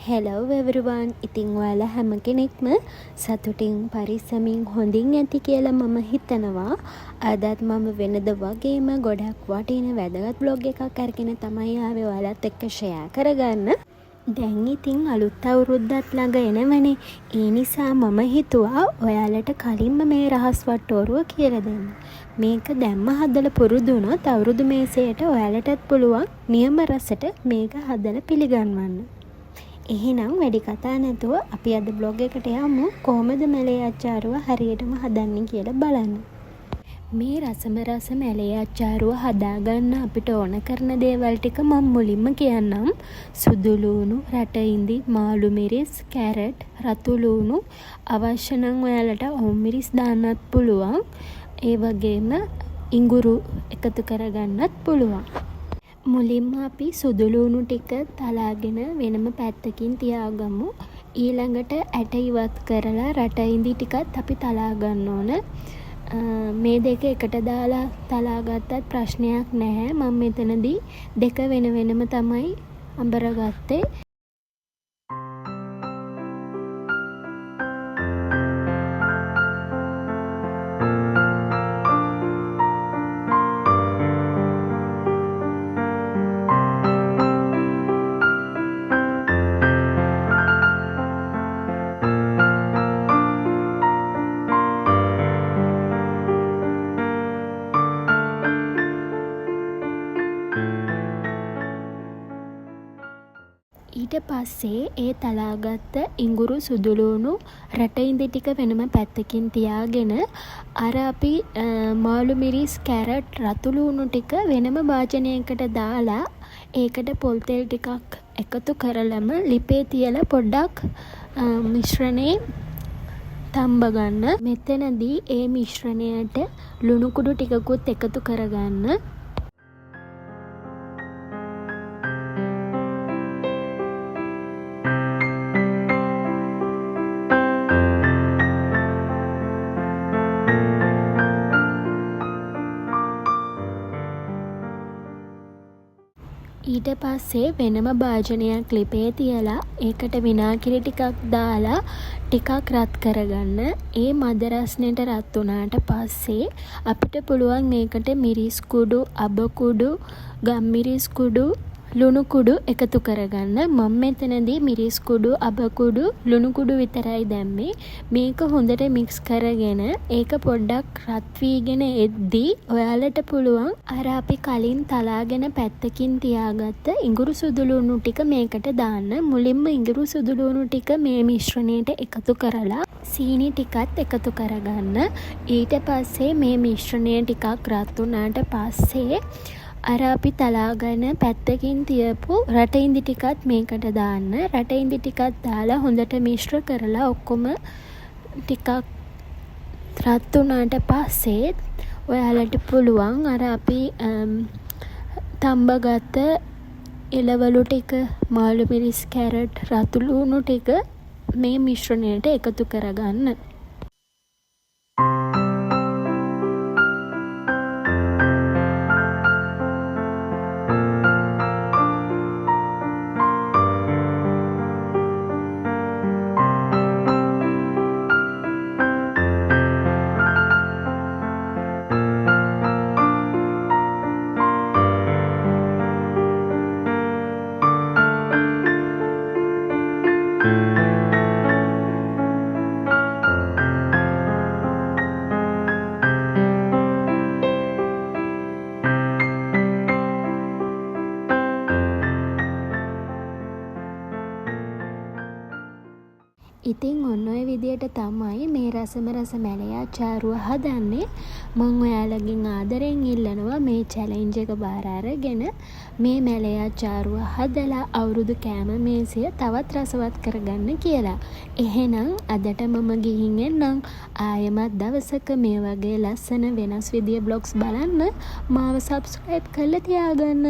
Hello everyone. ඉතින් ඔයාලා හැම කෙනෙක්ම සතුටින් පරිස්සමින් හොඳින් ඇති කියලා මම හිතනවා. අදත් මම වෙනද වගේම ගොඩක් වටින වැදගත් vlog එකක් අරගෙන තමයි ආවේ ඔයාලත් එක්ක share කරගන්න. දැන් ඉතින් අලුත් අවුරුද්දත් ළඟ එනවනේ. ඒ නිසා මම හිතුවා ඔයාලට කලින්ම මේ රහස් වට්ටෝරුව කියලා දෙන්න. මේක දැම්ම හදලා පුරුදු වුණොත් අවුරුදු මේසයට ඔයාලටත් පුළුවන් නියම රසට මේක හදලා පිළිගන්වන්න. එහෙනම් වැඩි කතා නැතුව අපි අද බ්ලොග් එකට යමු කොහොමද මැලේ අච්චාරුව හරියටම හදන්නේ කියලා බලන්න. මේ රසම මැලේ අච්චාරුව හදාගන්න අපිට ඕන කරන දේවල් ටික මම මුලින්ම කියන්නම්. සුදු ලූණු, රට ඉඳි, මාළු මිරිස්, කැරට්, රතු ලූණු අවශ්‍ය නම් ඔයාලට ඔවුන් මිරිස් දාන්නත් පුළුවන්. ඒ වගේම ඉඟුරු එකතු කරගන්නත් පුළුවන්. මුලින්ම අපි සුදු ලූණු ටික තලාගෙන වෙනම පැත්තකින් තියාගමු. ඊළඟට ඇට ඉවත් කරලා රට ඉඳි ටිකත් අපි තලා ගන්න ඕන. මේ දෙක එකට දාලා තලා ගත්තත් ප්‍රශ්නයක් නැහැ. මම මෙතනදී දෙක වෙන වෙනම තමයි අඹරගත්තේ. ඊට පස්සේ ඒ තලාගත්ත ඉඟුරු සුදු ලූණු රට ඉඳි ටික වෙනම පැත්තකින් තියාගෙන අර අපි මාළු මිරිස් කැරට් රතු ලූණු ටික වෙනම භාජනයකට දාලා ඒකට පොල් තෙල් ටිකක් එකතු කරලම ලිපේ තියලා පොඩ්ඩක් මිශ්‍රණේ තම්බ ගන්න. මෙතනදී ඒ මිශ්‍රණයට ලුණු කුඩු ටිකකුත් එකතු කරගන්න. ඊට පස්සේ වෙනම භාජනයක් ලිපේ තියලා ඒකට විනාගිරි ටිකක් දාලා ටිකක් රත් කරගන්න. ඒ මද රස්නෙට රත් වුණාට පස්සේ අපිට පුළුවන් මේකට මිරිස් කුඩු, අබ කුඩු, ගම්මිරිස් කුඩු, ලුණු කුඩු එකතු කරගන්න. මම මෙතනදී මිරිස් කුඩු, අබ කුඩු, ලුණු කුඩු විතරයි දැම්මේ. මේක හොඳට මික්ස් කරගෙන ඒක පොඩ්ඩක් රත් වීගෙන එද්දී ඔයාලට පුළුවන් අර අපි කලින් තලාගෙන පැත්තකින් තියාගත්ත ඉඟුරු සුදු ලූණු ටික මේකට දාන්න. මුලින්ම ඉඟුරු සුදු ලූණු ටික මේ මිශ්‍රණයට එකතු කරලා සීනි ටිකත් එකතු කරගන්න. ඊට පස්සේ මේ මිශ්‍රණය ටිකක් රත් වුණාට පස්සේ අර අපි තලාගෙන පැත්තකින් තියපු රට ඉඳි ටිකත් මේකට දාන්න. රට ඉඳි ටිකත් දාලා හොඳට මිශ්‍ර කරලා ඔක්කොම ටිකක් රත් වුණාට පස්සේ ඔයාලට පුළුවන් අර අපි තම්බගත්ත එළවලු ටික, මාළු මිරිස්, කැරට්, රතු ලූණු ටික මේ මිශ්‍රණයට එකතු කරගන්න. ඉතින් ඔන්න ඔය විදියට තමයි මේ රසම මැලේ අච්චාරුව හදන්නේ. මම ඔයාලගෙන් ආදරෙන් ඉල්ලනවා මේ චැලෙන්ජ් එක බාර අරගෙන මේ මැලේ අච්චාරුව හදලා අවුරුදු කෑම මේසය තවත් රසවත් කරගන්න කියලා. එහෙනම් අදට මම ගිහින් එන්නම්. ආයෙමත් දවසක මේ වගේ ලස්සන වෙනස් විදිය බ්ලොග්ස් බලන්න මාව subscribe කරලා තියාගන්න.